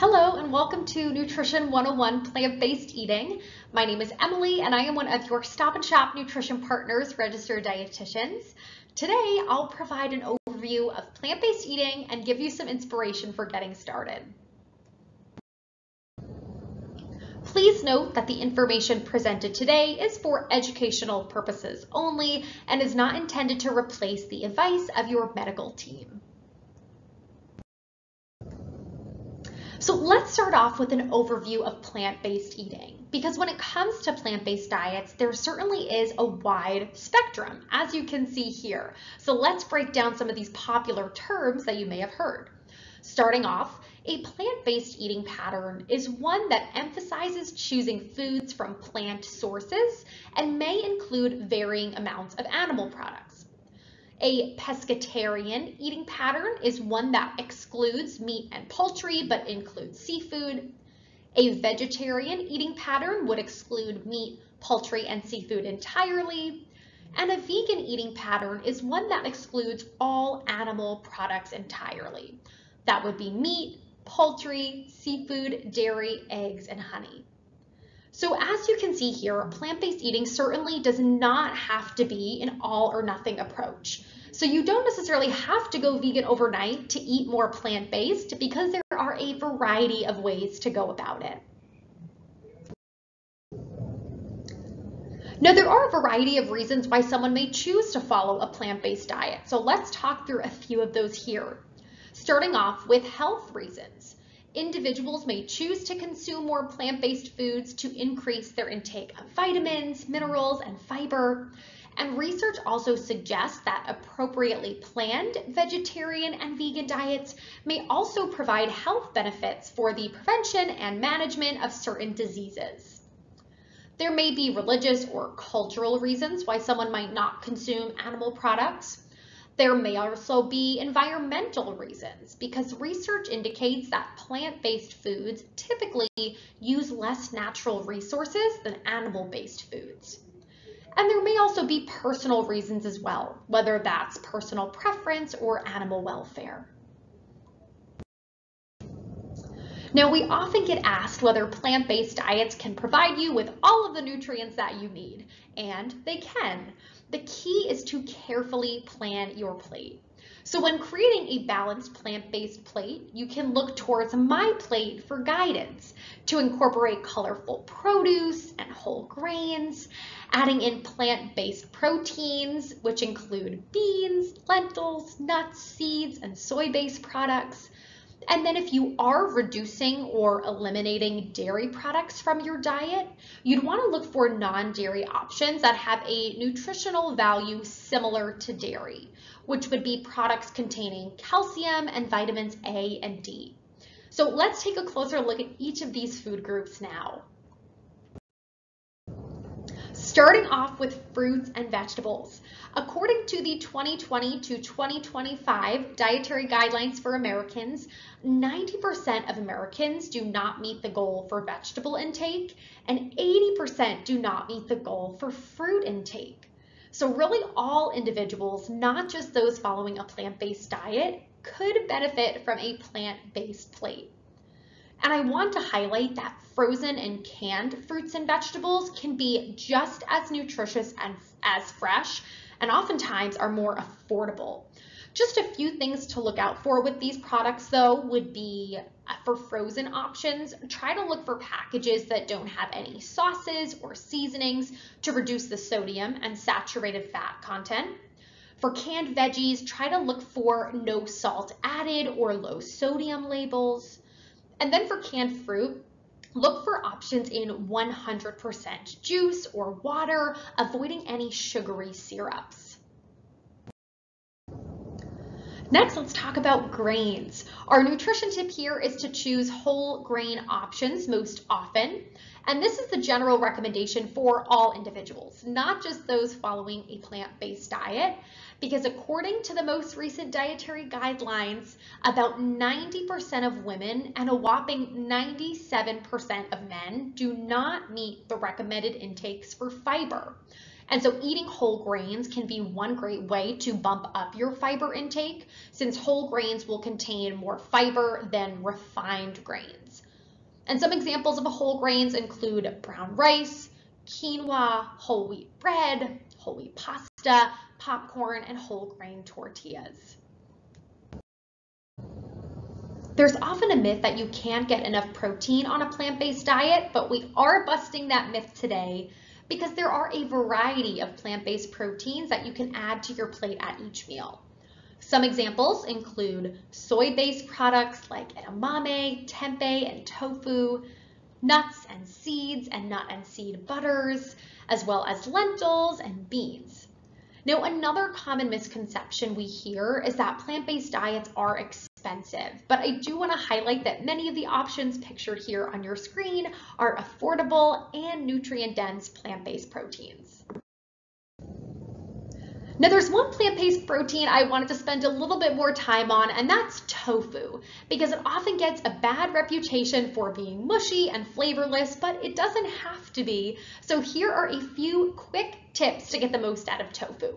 Hello and welcome to Nutrition 101 Plant-Based Eating. My name is Emily and I am one of your Stop and Shop Nutrition Partners registered dietitians. Today I'll provide an overview of plant-based eating and give you some inspiration for getting started. Please note that the information presented today is for educational purposes only and is not intended to replace the advice of your medical team. So let's start off with an overview of plant-based eating, because when it comes to plant-based diets, there certainly is a wide spectrum, as you can see here. So let's break down some of these popular terms that you may have heard. Starting off, a plant-based eating pattern is one that emphasizes choosing foods from plant sources and may include varying amounts of animal products. A pescatarian eating pattern is one that excludes meat and poultry but includes seafood. A vegetarian eating pattern would exclude meat, poultry, and seafood entirely. And a vegan eating pattern is one that excludes all animal products entirely. That would be meat, poultry, seafood, dairy, eggs, and honey. So as you can see here, plant-based eating certainly does not have to be an all or nothing approach. So you don't necessarily have to go vegan overnight to eat more plant-based because there are a variety of ways to go about it. Now, there are a variety of reasons why someone may choose to follow a plant-based diet. So let's talk through a few of those here. Starting off with health reasons. Individuals may choose to consume more plant-based foods to increase their intake of vitamins, minerals, and fiber. And research also suggests that appropriately planned vegetarian and vegan diets may also provide health benefits for the prevention and management of certain diseases. There may be religious or cultural reasons why someone might not consume animal products. There may also be environmental reasons because research indicates that plant-based foods typically use less natural resources than animal-based foods. And there may also be personal reasons as well, whether that's personal preference or animal welfare. Now, we often get asked whether plant-based diets can provide you with all of the nutrients that you need, and they can. The key is to carefully plan your plate. So when creating a balanced plant-based plate, you can look towards My Plate for guidance to incorporate colorful produce and whole grains, adding in plant-based proteins, which include beans, lentils, nuts, seeds, and soy-based products. And then if you are reducing or eliminating dairy products from your diet, you'd want to look for non-dairy options that have a nutritional value similar to dairy, which would be products containing calcium and vitamins A and D. So let's take a closer look at each of these food groups now. Starting off with fruits and vegetables. According to the 2020 to 2025 Dietary Guidelines for Americans, 90% of Americans do not meet the goal for vegetable intake and 80% do not meet the goal for fruit intake. So really all individuals, not just those following a plant-based diet, could benefit from a plant-based plate. And I want to highlight that frozen and canned fruits and vegetables can be just as nutritious as fresh and oftentimes are more affordable. Just a few things to look out for with these products though would be for frozen options, try to look for packages that don't have any sauces or seasonings to reduce the sodium and saturated fat content. For canned veggies, try to look for no salt added or low sodium labels. And then for canned fruit, look for options in 100% juice or water, avoiding any sugary syrups. Next, let's talk about grains. Our nutrition tip here is to choose whole grain options most often. And this is the general recommendation for all individuals, not just those following a plant-based diet, because according to the most recent dietary guidelines, about 90% of women and a whopping 97% of men do not meet the recommended intakes for fiber. And so eating whole grains can be one great way to bump up your fiber intake, since whole grains will contain more fiber than refined grains. And some examples of whole grains include brown rice, quinoa, whole wheat bread, whole wheat pasta, popcorn, and whole grain tortillas. There's often a myth that you can't get enough protein on a plant-based diet, but we are busting that myth today because there are a variety of plant-based proteins that you can add to your plate at each meal. Some examples include soy-based products like edamame, tempeh, and tofu, nuts and seeds and nut and seed butters, as well as lentils and beans. Now, another common misconception we hear is that plant-based diets are expensive, but I do want to highlight that many of the options pictured here on your screen are affordable and nutrient-dense plant-based proteins. Now, there's one plant-based protein I wanted to spend a little bit more time on, and that's tofu, because it often gets a bad reputation for being mushy and flavorless, but it doesn't have to be. So here are a few quick tips to get the most out of tofu.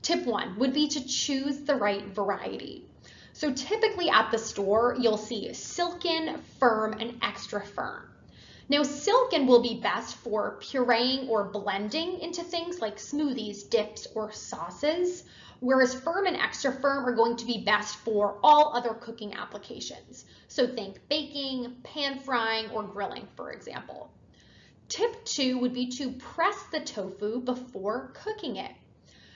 Tip 1 would be to choose the right variety. So typically at the store, you'll see silken, firm, and extra firm. Now, silken will be best for pureeing or blending into things like smoothies, dips, or sauces, whereas firm and extra firm are going to be best for all other cooking applications. So think baking, pan frying, or grilling, for example. Tip 2 would be to press the tofu before cooking it.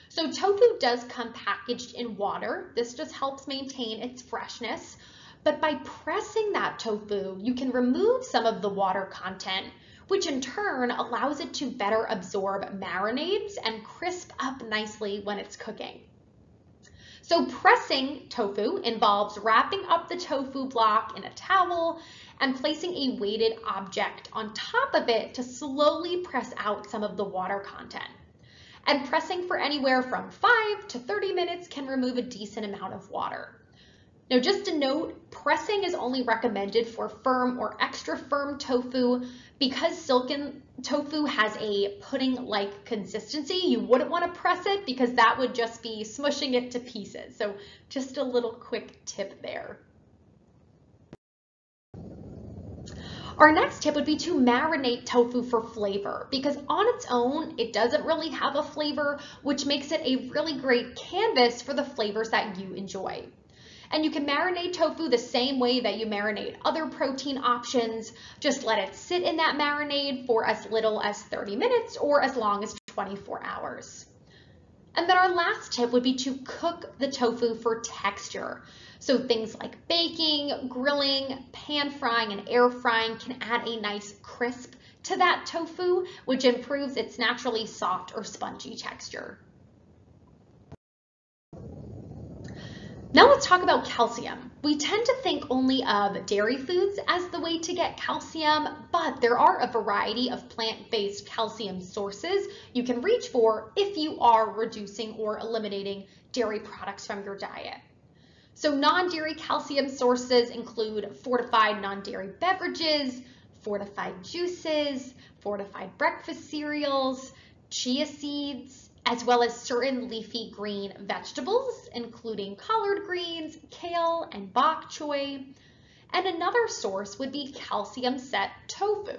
So tofu does come packaged in water. This just helps maintain its freshness. But by pressing that tofu, you can remove some of the water content, which in turn allows it to better absorb marinades and crisp up nicely when it's cooking. So pressing tofu involves wrapping up the tofu block in a towel and placing a weighted object on top of it to slowly press out some of the water content. And pressing for anywhere from 5 to 30 minutes can remove a decent amount of water. Now, just a note, pressing is only recommended for firm or extra firm tofu because silken tofu has a pudding-like consistency. You wouldn't want to press it because that would just be smushing it to pieces. So just a little quick tip there. Our next tip would be to marinate tofu for flavor, because on its own, it doesn't really have a flavor, which makes it a really great canvas for the flavors that you enjoy. And you can marinate tofu the same way that you marinate other protein options. Just let it sit in that marinade for as little as 30 minutes or as long as 24 hours. And then our last tip would be to cook the tofu for texture. So things like baking, grilling, pan frying, and air frying can add a nice crisp to that tofu, which improves its naturally soft or spongy texture. Now let's talk about calcium. We tend to think only of dairy foods as the way to get calcium, but there are a variety of plant-based calcium sources you can reach for if you are reducing or eliminating dairy products from your diet. So non-dairy calcium sources include fortified non-dairy beverages, fortified juices, fortified breakfast cereals, chia seeds, as well as certain leafy green vegetables, including collard greens, kale, and bok choy. And another source would be calcium set tofu.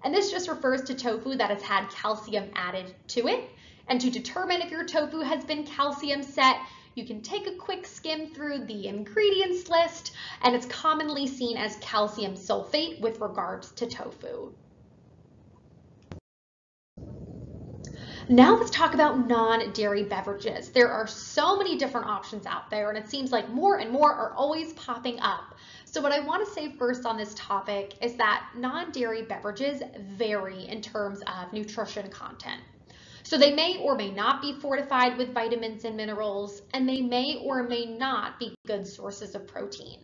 And this just refers to tofu that has had calcium added to it. And to determine if your tofu has been calcium set, you can take a quick skim through the ingredients list, and it's commonly seen as calcium sulfate with regards to tofu. Now let's talk about non-dairy beverages. There are so many different options out there, and it seems like more and more are always popping up. So what I want to say first on this topic is that non-dairy beverages vary in terms of nutrition content. So they may or may not be fortified with vitamins and minerals, and they may or may not be good sources of protein.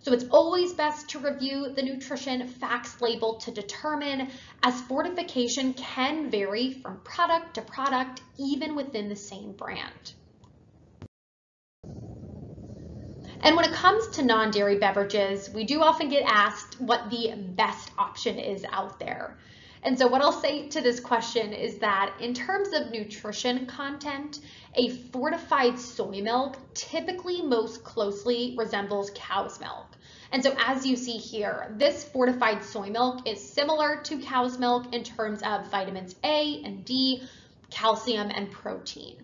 So it's always best to review the nutrition facts label to determine, as fortification can vary from product to product, even within the same brand. And when it comes to non-dairy beverages, we do often get asked what the best option is out there. And so what I'll say to this question is that in terms of nutrition content, a fortified soy milk typically most closely resembles cow's milk. And so as you see here, this fortified soy milk is similar to cow's milk in terms of vitamins A and D, calcium, and protein.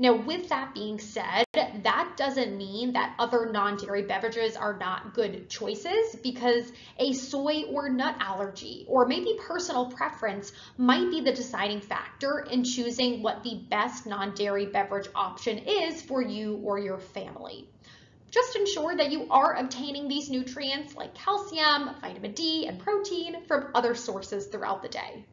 Now, with that being said, that doesn't mean that other non-dairy beverages are not good choices, because a soy or nut allergy or maybe personal preference might be the deciding factor in choosing what the best non-dairy beverage option is for you or your family. Just ensure that you are obtaining these nutrients like calcium, vitamin D, and protein from other sources throughout the day.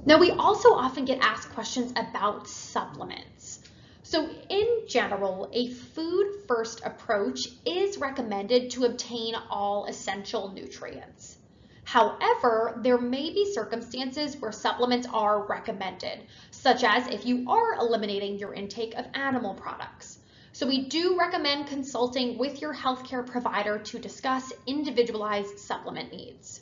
Now, we also often get asked questions about supplements. So in general, a food-first approach is recommended to obtain all essential nutrients. However, there may be circumstances where supplements are recommended, such as if you are eliminating your intake of animal products. So we do recommend consulting with your healthcare provider to discuss individualized supplement needs.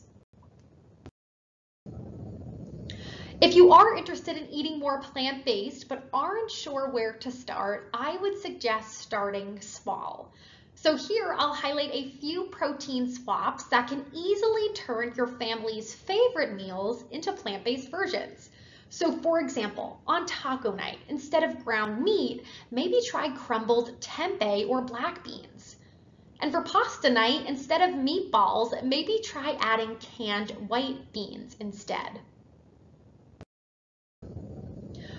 If you are interested in eating more plant-based but aren't sure where to start, I would suggest starting small. So here I'll highlight a few protein swaps that can easily turn your family's favorite meals into plant-based versions. So for example, on taco night, instead of ground meat, maybe try crumbled tempeh or black beans. And for pasta night, instead of meatballs, maybe try adding canned white beans instead.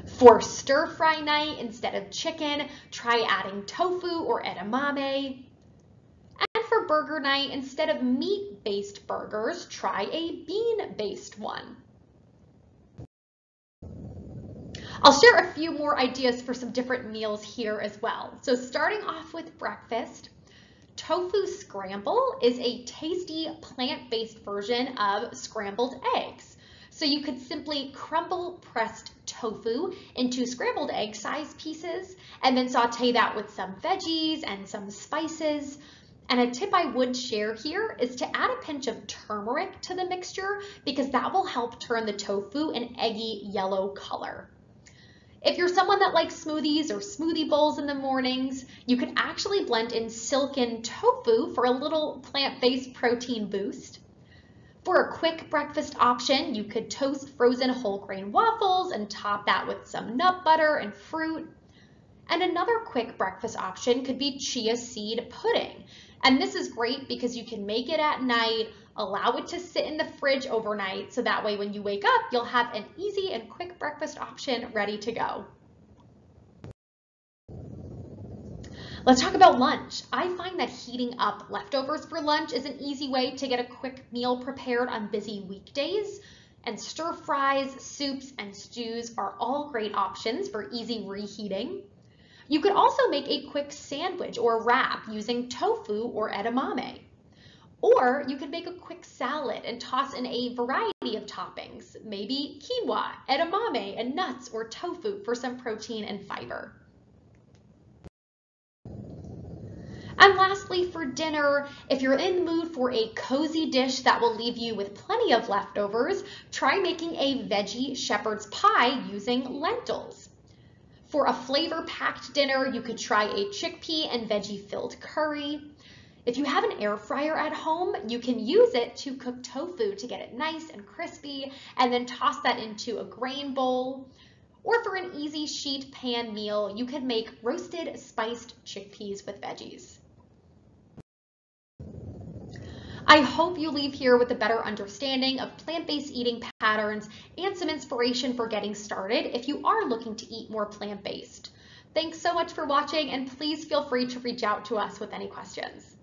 For stir-fry night, instead of chicken, try adding tofu or edamame. And for burger night, instead of meat-based burgers, try a bean-based one. I'll share a few more ideas for some different meals here as well. So starting off with breakfast, tofu scramble is a tasty plant-based version of scrambled eggs. So you could simply crumble pressed tofu into scrambled egg size pieces and then saute that with some veggies and some spices. And a tip I would share here is to add a pinch of turmeric to the mixture, because that will help turn the tofu an eggy yellow color. If you're someone that likes smoothies or smoothie bowls in the mornings, you could actually blend in silken tofu for a little plant-based protein boost. For a quick breakfast option, you could toast frozen whole grain waffles and top that with some nut butter and fruit. And another quick breakfast option could be chia seed pudding. And this is great because you can make it at night, allow it to sit in the fridge overnight, so that way when you wake up, you'll have an easy and quick breakfast option ready to go. Let's talk about lunch. I find that heating up leftovers for lunch is an easy way to get a quick meal prepared on busy weekdays. And stir fries, soups, and stews are all great options for easy reheating. You could also make a quick sandwich or wrap using tofu or edamame. Or you could make a quick salad and toss in a variety of toppings, maybe quinoa, edamame, and nuts or tofu for some protein and fiber. And lastly, for dinner, if you're in the mood for a cozy dish that will leave you with plenty of leftovers, try making a veggie shepherd's pie using lentils. For a flavor-packed dinner, you could try a chickpea and veggie-filled curry. If you have an air fryer at home, you can use it to cook tofu to get it nice and crispy, and then toss that into a grain bowl. Or for an easy sheet pan meal, you could make roasted spiced chickpeas with veggies. I hope you leave here with a better understanding of plant-based eating patterns and some inspiration for getting started if you are looking to eat more plant-based. Thanks so much for watching, and please feel free to reach out to us with any questions.